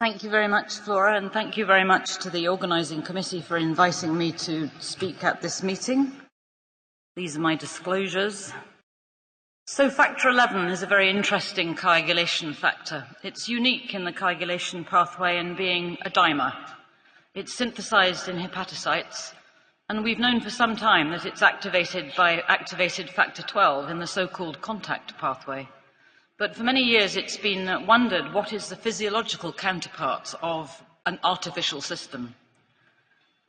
Thank you very much, Flora, and thank you very much to the organising committee for inviting me to speak at this meeting. These are my disclosures. So factor 11 is a very interesting coagulation factor. It's unique in the coagulation pathway in being a dimer. It's synthesized in hepatocytes, and we've known for some time that it's activated by activated factor 12 in the so-called contact pathway. But for many years it's been wondered what is the physiological counterpart of an artificial system.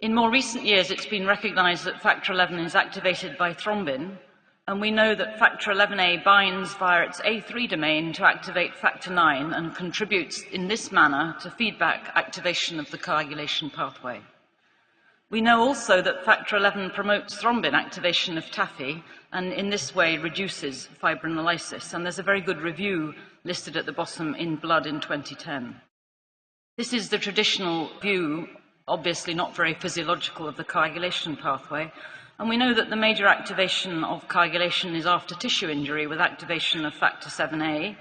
In more recent years it's been recognized that factor 11 is activated by thrombin, and we know that factor 11A binds via its A3 domain to activate factor 9 and contributes in this manner to feedback activation of the coagulation pathway. We know also that factor 11 promotes thrombin activation of TAFI and in this way reduces fibrinolysis, and there's a very good review listed at the bottom in Blood in 2010. This is the traditional view, obviously not very physiological, of the coagulation pathway, and we know that the major activation of coagulation is after tissue injury with activation of factor 7A.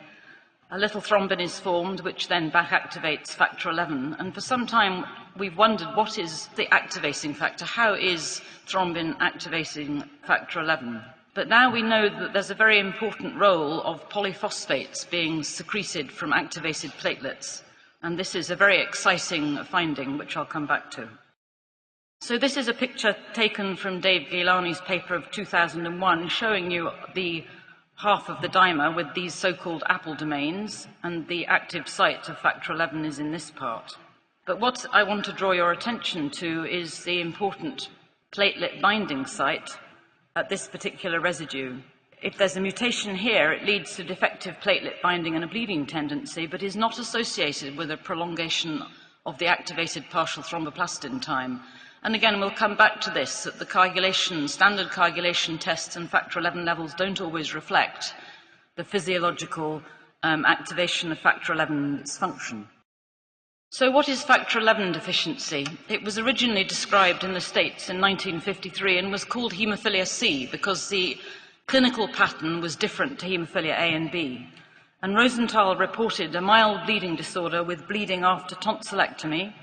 A little thrombin is formed, which then back activates factor 11. And for some time, we've wondered what is the activating factor? How is thrombin activating factor 11? But now we know that there's a very important role of polyphosphates being secreted from activated platelets. And this is a very exciting finding, which I'll come back to. So this is a picture taken from Dave Gailani's paper of 2001, showing you the half of the dimer with these so-called apple domains, and the active site of factor 11 is in this part. But what I want to draw your attention to is the important platelet binding site at this particular residue. If there's a mutation here, it leads to defective platelet binding and a bleeding tendency, but is not associated with a prolongation of the activated partial thromboplastin time. And again, we'll come back to this, that the standard coagulation tests and factor 11 levels don't always reflect the physiological activation of factor 11 and its function. So what is factor 11 deficiency? It was originally described in the States in 1953 and was called haemophilia C because the clinical pattern was different to haemophilia A and B. And Rosenthal reported a mild bleeding disorder with bleeding after tonsillectomy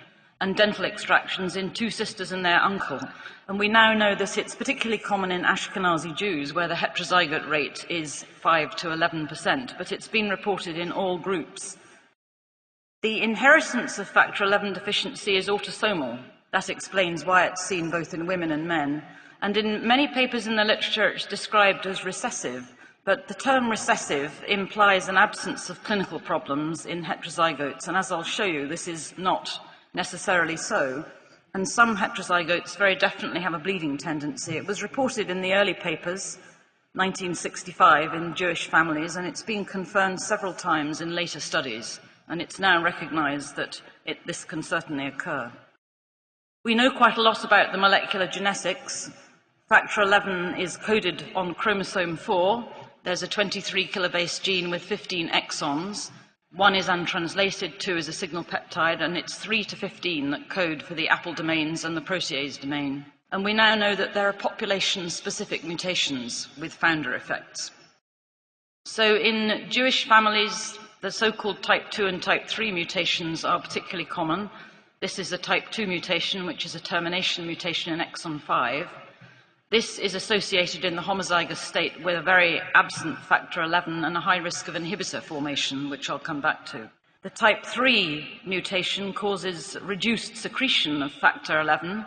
and dental extractions in two sisters and their uncle. And we now know that it's particularly common in Ashkenazi Jews, where the heterozygote rate is 5 to 11%, but it's been reported in all groups. The inheritance of factor 11 deficiency is autosomal. That explains why it's seen both in women and men. And in many papers in the literature, it's described as recessive, but the term recessive implies an absence of clinical problems in heterozygotes, and as I'll show you, this is not necessarily so, and some heterozygotes very definitely have a bleeding tendency. It was reported in the early papers, 1965, in Jewish families, and it's been confirmed several times in later studies, and it's now recognized that this can certainly occur. We know quite a lot about the molecular genetics. Factor 11 is coded on chromosome 4. There's a 23 kilobase gene with 15 exons. 1 is untranslated, 2 is a signal peptide, and it's 3 to 15 that code for the apple domains and the protease domain. And we now know that there are population-specific mutations with founder effects. So in Jewish families, the so-called type 2 and type 3 mutations are particularly common. This is a type 2 mutation, which is a termination mutation in exon 5. This is associated in the homozygous state with a very absent factor 11 and a high risk of inhibitor formation, which I'll come back to. The type 3 mutation causes reduced secretion of factor 11,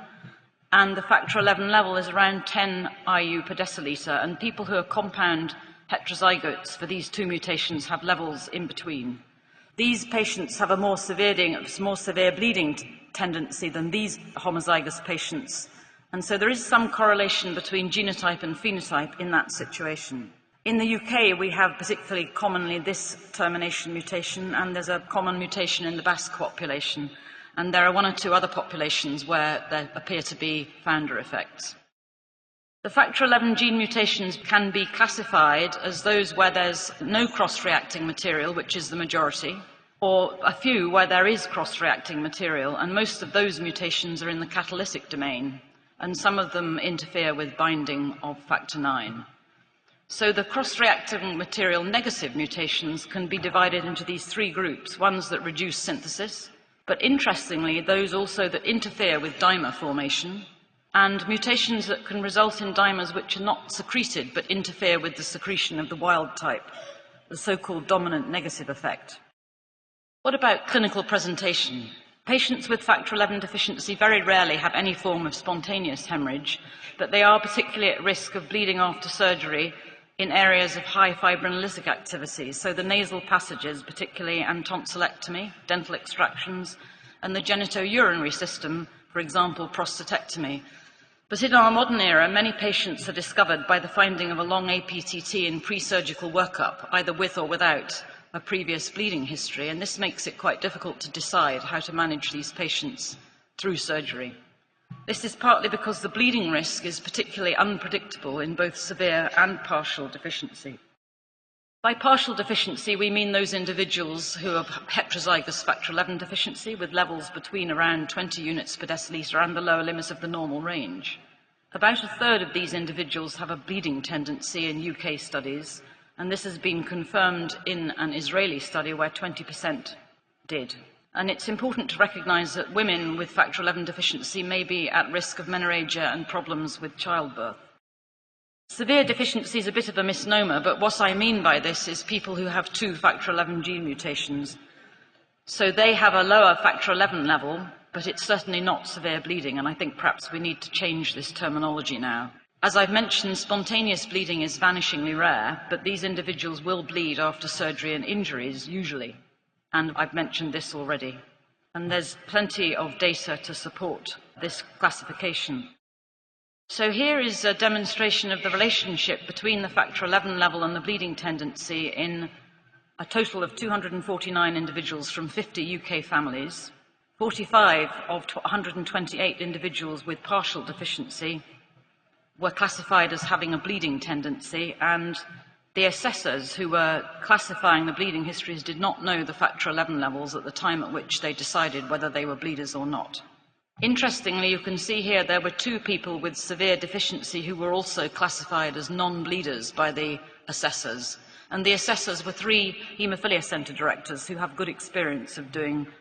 and the factor 11 level is around 10 IU per deciliter, and people who are compound heterozygotes for these two mutations have levels in between. These patients have a more severe bleeding tendency than these homozygous patients. And so there is some correlation between genotype and phenotype in that situation. In the UK, we have particularly commonly this termination mutation, and there's a common mutation in the Basque population. And there are 1 or 2 other populations where there appear to be founder effects. The factor 11 gene mutations can be classified as those where there's no cross-reacting material, which is the majority, or a few where there is cross-reacting material, and most of those mutations are in the catalytic domain, and some of them interfere with binding of factor 9. So the cross-reacting material negative mutations can be divided into these 3 groups: ones that reduce synthesis, but interestingly, those also that interfere with dimer formation, and mutations that can result in dimers which are not secreted but interfere with the secretion of the wild type, the so-called dominant negative effect. What about clinical presentation? Patients with factor XI deficiency very rarely have any form of spontaneous hemorrhage, but they are particularly at risk of bleeding after surgery in areas of high fibrinolytic activity, so the nasal passages particularly, and tonsillectomy, dental extractions, and the genitourinary system, for example, prostatectomy. But in our modern era, many patients are discovered by the finding of a long APTT in pre-surgical workup, either with or without a previous bleeding history, and this makes it quite difficult to decide how to manage these patients through surgery. This is partly because the bleeding risk is particularly unpredictable in both severe and partial deficiency. By partial deficiency, we mean those individuals who have heterozygous factor XI deficiency with levels between around 20 units per decilitre and the lower limit of the normal range. About a third of these individuals have a bleeding tendency in UK studies, and this has been confirmed in an Israeli study where 20% did. And it's important to recognise that women with factor XI deficiency may be at risk of menorrhagia and problems with childbirth. Severe deficiency is a bit of a misnomer, but what I mean by this is people who have two factor XI gene mutations. So they have a lower factor XI level, but it's certainly not severe bleeding, and I think perhaps we need to change this terminology now. As I've mentioned, spontaneous bleeding is vanishingly rare, but these individuals will bleed after surgery and injuries, usually. And I've mentioned this already. And there's plenty of data to support this classification. So here is a demonstration of the relationship between the factor XI level and the bleeding tendency in a total of 249 individuals from 50 UK families. 45 of 128 individuals with partial deficiency were classified as having a bleeding tendency, and the assessors who were classifying the bleeding histories did not know the factor XI levels at the time at which they decided whether they were bleeders or not. Interestingly, you can see here there were two people with severe deficiency who were also classified as non-bleeders by the assessors, and the assessors were three haemophilia centre directors who have good experience of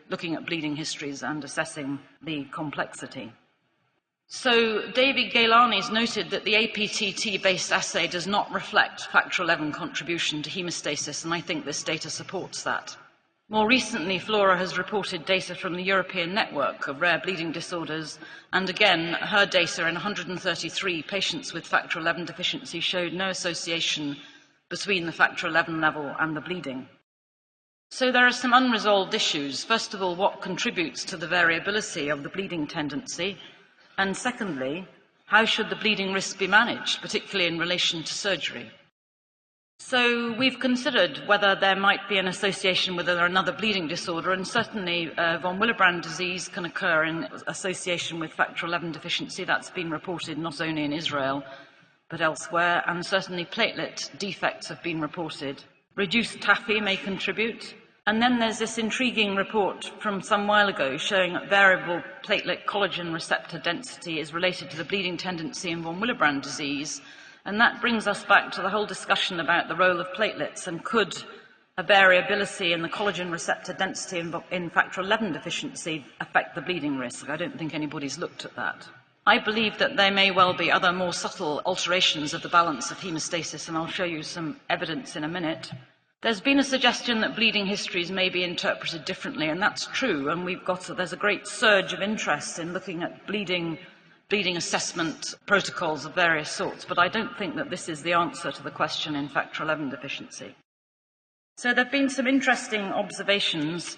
looking at bleeding histories and assessing the complexity. So David Gailani's noted that the APTT-based assay does not reflect factor XI contribution to hemostasis, and I think this data supports that. More recently, Flora has reported data from the European Network of Rare Bleeding Disorders, and again, her data in 133 patients with factor XI deficiency showed no association between the factor XI level and the bleeding. So there are some unresolved issues. First of all, what contributes to the variability of the bleeding tendency? And secondly, how should the bleeding risk be managed, particularly in relation to surgery? So we've considered whether there might be an association with another bleeding disorder, and certainly von Willebrand disease can occur in association with factor XI deficiency. That's been reported not only in Israel, but elsewhere, and certainly platelet defects have been reported. Reduced TAFI may contribute. And then there's this intriguing report from some while ago showing that variable platelet collagen receptor density is related to the bleeding tendency in von Willebrand disease. And that brings us back to the whole discussion about the role of platelets, and could a variability in the collagen receptor density in factor XI deficiency affect the bleeding risk? I don't think anybody's looked at that. I believe that there may well be other more subtle alterations of the balance of hemostasis, and I'll show you some evidence in a minute. There's been a suggestion that bleeding histories may be interpreted differently, and that's true, and there's a great surge of interest in looking at bleeding assessment protocols of various sorts, but I don't think that this is the answer to the question in factor XI deficiency. So there have been some interesting observations.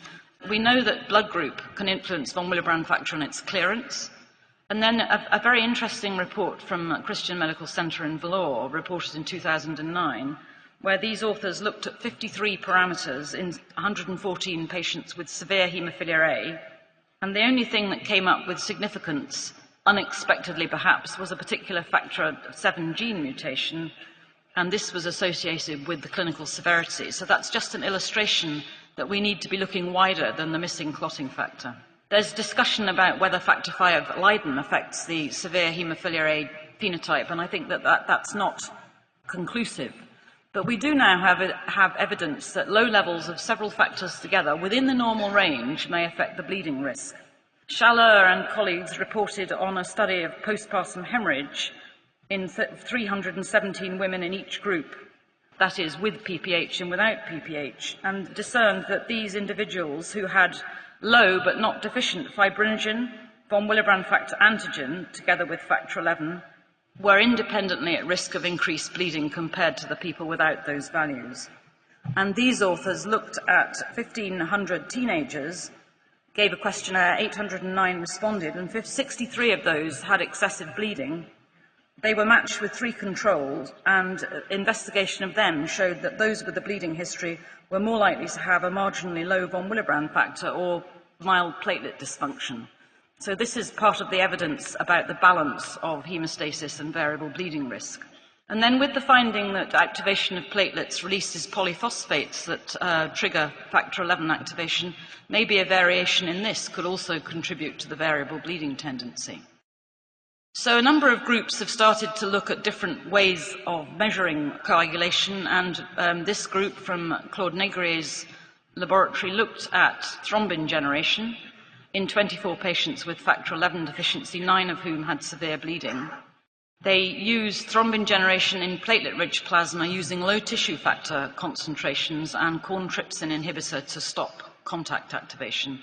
We know that blood group can influence von Willebrand factor and its clearance. And then a very interesting report from Christian Medical Centre in Vellore, reported in 2009, where these authors looked at 53 parameters in 114 patients with severe haemophilia A, and the only thing that came up with significance, unexpectedly perhaps, was a particular factor VII gene mutation, and this was associated with the clinical severity. So that's just an illustration that we need to be looking wider than the missing clotting factor. There's discussion about whether factor V Leiden affects the severe haemophilia A phenotype, and I think that that's not conclusive. But we do now have evidence that low levels of several factors together within the normal range may affect the bleeding risk. Schaller and colleagues reported on a study of postpartum hemorrhage in 317 women in each group, that is, with PPH and without PPH, and discerned that these individuals who had low but not deficient fibrinogen, von Willebrand factor antigen, together with factor 11, were independently at risk of increased bleeding compared to the people without those values. And these authors looked at 1,500 teenagers, gave a questionnaire, 809 responded, and 63 of those had excessive bleeding. They were matched with 3 controls, and investigation of them showed that those with a bleeding history were more likely to have a marginally low von Willebrand factor or mild platelet dysfunction. So this is part of the evidence about the balance of hemostasis and variable bleeding risk. And then with the finding that activation of platelets releases polyphosphates that trigger factor 11 activation, maybe a variation in this could also contribute to the variable bleeding tendency. So a number of groups have started to look at different ways of measuring coagulation, and this group from Claude Négrier's laboratory looked at thrombin generation in 24 patients with factor 11 deficiency, 9 of whom had severe bleeding. They used thrombin generation in platelet-rich plasma using low tissue factor concentrations and corn trypsin inhibitor to stop contact activation.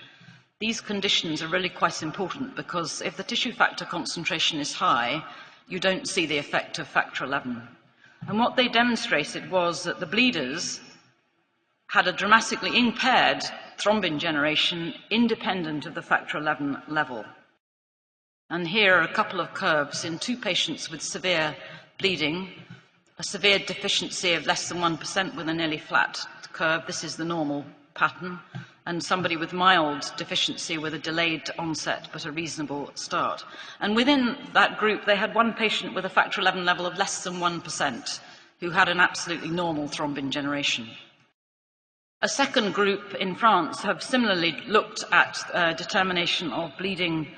These conditions are really quite important because if the tissue factor concentration is high, you don't see the effect of factor 11. And what they demonstrated was that the bleeders had a dramatically impaired thrombin generation independent of the factor 11 level. And here are a couple of curves in 2 patients with severe bleeding, a severe deficiency of less than 1% with a nearly flat curve. This is the normal pattern. And somebody with mild deficiency with a delayed onset but a reasonable start. And within that group, they had 1 patient with a factor 11 level of less than 1% who had an absolutely normal thrombin generation. A second group in France have similarly looked at determination of bleeding,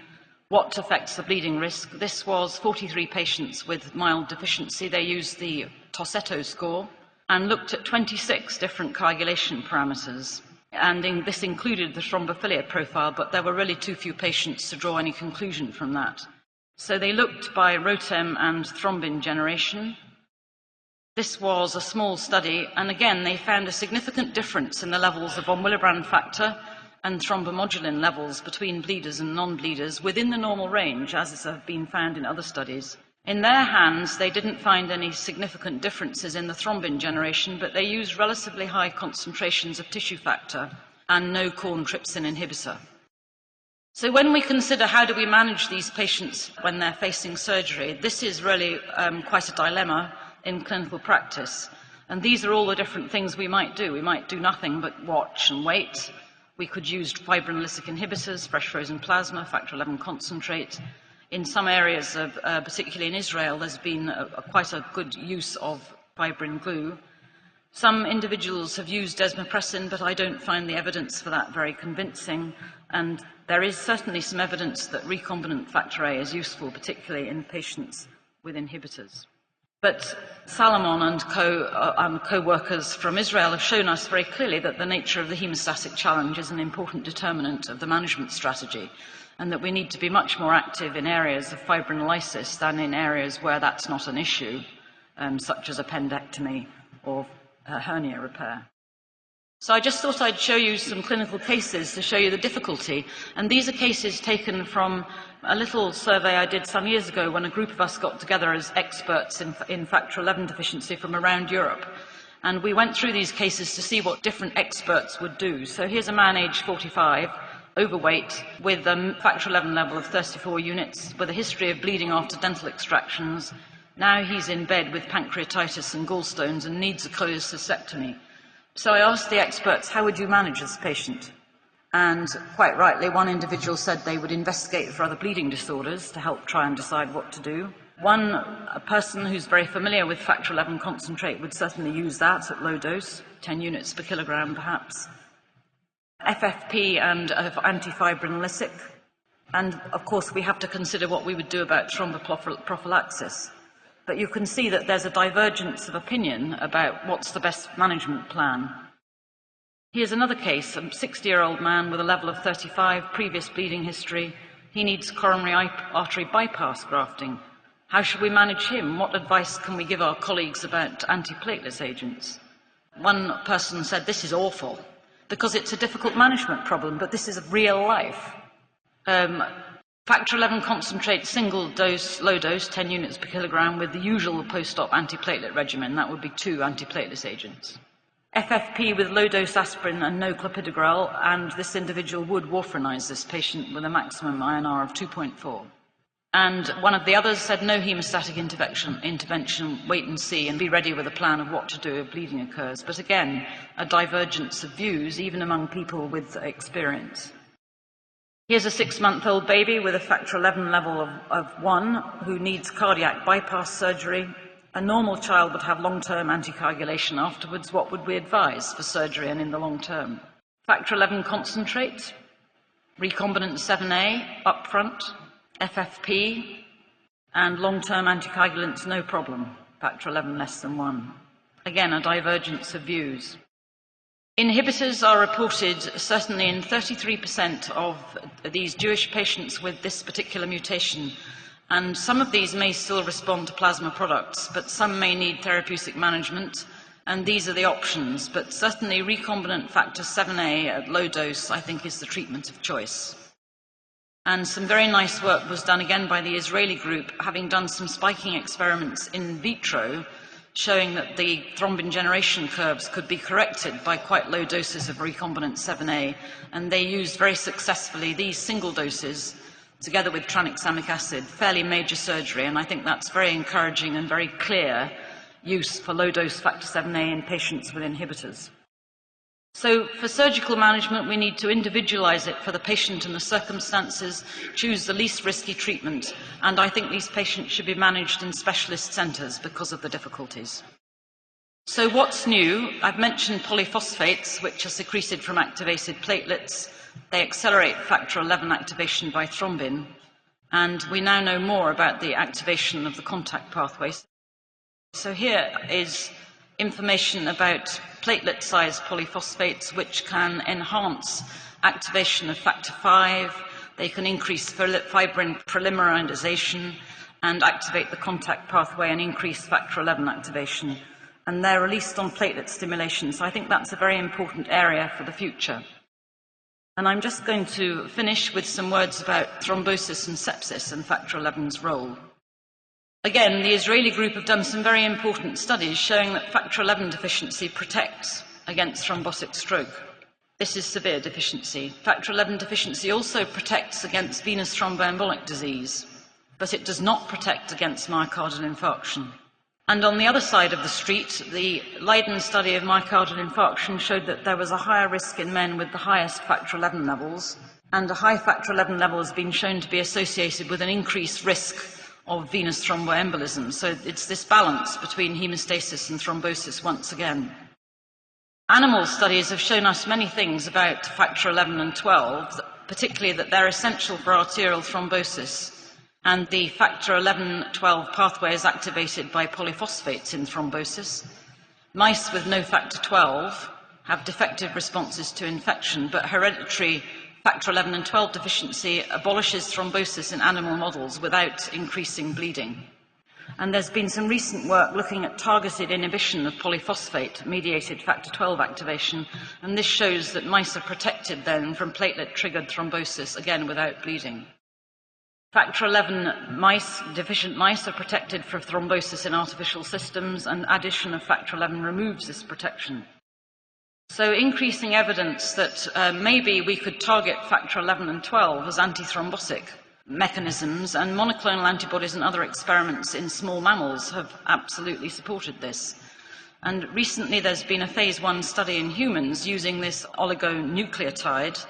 what affects the bleeding risk. This was 43 patients with mild deficiency. They used the Tossetto score and looked at 26 different coagulation parameters. And this included the thrombophilia profile, but there were really too few patients to draw any conclusion from that. So they looked by ROTEM and thrombin generation. This was a small study, and again, they found a significant difference in the levels of von Willebrand factor and thrombomodulin levels between bleeders and non-bleeders within the normal range, as has been found in other studies. In their hands, they didn't find any significant differences in the thrombin generation, but they used relatively high concentrations of tissue factor and no corn trypsin inhibitor. So when we consider how do we manage these patients when they're facing surgery, this is really quite a dilemma in clinical practice. And these are all the different things we might do. We might do nothing but watch and wait. We could use fibrinolytic inhibitors, fresh frozen plasma, factor 11 concentrate. In some areas, particularly in Israel, there's been quite a good use of fibrin glue. Some individuals have used desmopressin, but I don't find the evidence for that very convincing. And there is certainly some evidence that recombinant factor A is useful, particularly in patients with inhibitors. But Salomon and co-workers from Israel have shown us very clearly that the nature of the hemostatic challenge is an important determinant of the management strategy, and that we need to be much more active in areas of fibrinolysis than in areas where that's not an issue, such as appendectomy or hernia repair. So I just thought I'd show you some clinical cases to show you the difficulty. And these are cases taken from a little survey I did some years ago when a group of us got together as experts in factor 11 deficiency from around Europe. And we went through these cases to see what different experts would do. So here's a man aged 45, overweight, with a factor 11 level of 34 units, with a history of bleeding after dental extractions. Now he's in bed with pancreatitis and gallstones and needs a cholecystectomy. So I asked the experts, how would you manage this patient? And quite rightly, one individual said they would investigate for other bleeding disorders to help try and decide what to do. A person who's very familiar with factor 11 concentrate would certainly use that at low dose, 10 units per kilogram perhaps. FFP and antifibrinolytic. And of course, we have to consider what we would do about thromboprophylaxis. But you can see that there's a divergence of opinion about what's the best management plan. Here's another case, a 60-year-old man with a level of 35, previous bleeding history. He needs coronary artery bypass grafting. How should we manage him? What advice can we give our colleagues about antiplatelet agents? One person said, this is awful, because it's a difficult management problem, but this is real life. Factor XI concentrate, single dose, low dose, 10 units per kilogram, with the usual post-op antiplatelet regimen. That would be 2 antiplatelet agents. FFP with low-dose aspirin and no clopidogrel, and this individual would warfarinize this patient with a maximum INR of 2.4. And one of the others said no hemostatic intervention, wait and see, and be ready with a plan of what to do if bleeding occurs. But again, a divergence of views, even among people with experience. Here's a 6-month-old baby with a factor XI level of 1 who needs cardiac bypass surgery. A normal child would have long-term anticoagulation afterwards. What would we advise for surgery and in the long term? Factor XI concentrate, recombinant 7A upfront, FFP, and long-term anticoagulants, no problem. Factor XI less than 1. Again, a divergence of views. Inhibitors are reported certainly in 33% of these Jewish patients with this particular mutation, and some of these may still respond to plasma products, but some may need therapeutic management, and these are the options. But certainly recombinant factor 7A at low dose, I think, is the treatment of choice. And some very nice work was done again by the Israeli group, having done some spiking experiments in vitro, showing that the thrombin generation curves could be corrected by quite low doses of recombinant 7A, and they used very successfully these single doses together with tranexamic acid, fairly major surgery, and I think that's very encouraging and very clear use for low-dose factor 7A in patients with inhibitors. So for surgical management, we need to individualize it for the patient and the circumstances, choose the least risky treatment, and I think these patients should be managed in specialist centers because of the difficulties. So what's new? I've mentioned polyphosphates, which are secreted from activated platelets. They accelerate factor XI activation by thrombin, and we now know more about the activation of the contact pathways. So here is information about platelet-sized polyphosphates, which can enhance activation of factor V. They can increase fibrin polymerization and activate the contact pathway and increase factor XI activation. And they're released on platelet stimulation, so I think that's a very important area for the future. And I'm just going to finish with some words about thrombosis and sepsis and factor XI's role. Again, the Israeli group have done some very important studies showing that factor XI deficiency protects against thrombotic stroke. This is severe deficiency. Factor XI deficiency also protects against venous thromboembolic disease, but it does not protect against myocardial infarction. And on the other side of the street, the Leiden study of myocardial infarction showed that there was a higher risk in men with the highest factor XI levels, and a high factor XI level has been shown to be associated with an increased risk of venous thromboembolism. So it's this balance between hemostasis and thrombosis once again. Animal studies have shown us many things about factor XI and 12, particularly that they're essential for arterial thrombosis. And the factor XI-12 pathway is activated by polyphosphates in thrombosis. Mice with no factor 12 have defective responses to infection, but hereditary factor XI and 12 deficiency abolishes thrombosis in animal models without increasing bleeding. And there's been some recent work looking at targeted inhibition of polyphosphate-mediated factor 12 activation, and this shows that mice are protected then from platelet-triggered thrombosis, again without bleeding. Factor XI deficient mice are protected from thrombosis in artificial systems, and addition of factor XI removes this protection. So increasing evidence that maybe we could target factor XI and 12 as antithrombotic mechanisms, and monoclonal antibodies and other experiments in small mammals have absolutely supported this. And recently there's been a phase 1 study in humans using this oligonucleotide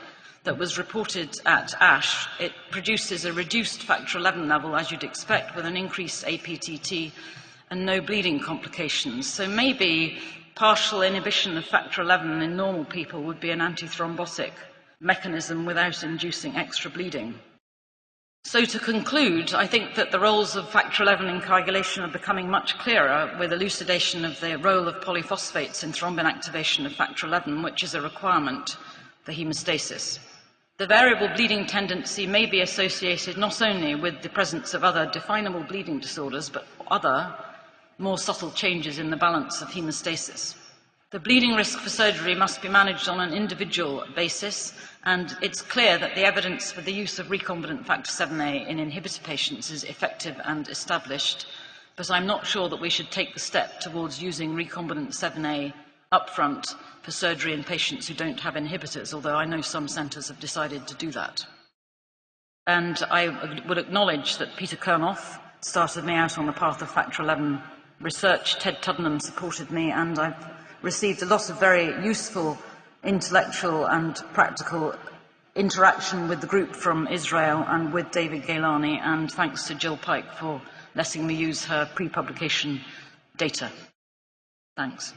that was reported at ASH. It produces a reduced factor XI level, as you'd expect, with an increased APTT and no bleeding complications. So maybe partial inhibition of factor XI in normal people would be an antithrombotic mechanism without inducing extra bleeding. So to conclude, I think that the roles of factor 11 in coagulation are becoming much clearer with elucidation of the role of polyphosphates in thrombin activation of factor 11, which is a requirement for hemostasis. The variable bleeding tendency may be associated not only with the presence of other definable bleeding disorders, but other more subtle changes in the balance of hemostasis. The bleeding risk for surgery must be managed on an individual basis, and it's clear that the evidence for the use of recombinant factor 7A in inhibitor patients is effective and established, but I'm not sure that we should take the step towards using recombinant 7A upfront for surgery in patients who don't have inhibitors, although I know some centres have decided to do that. And I would acknowledge that Peter Kernoff started me out on the path of factor 11 research. Ted Tuddenham supported me, and I've received a lot of very useful intellectual and practical interaction with the group from Israel and with David Gailani, and thanks to Jill Pike for letting me use her pre-publication data. Thanks.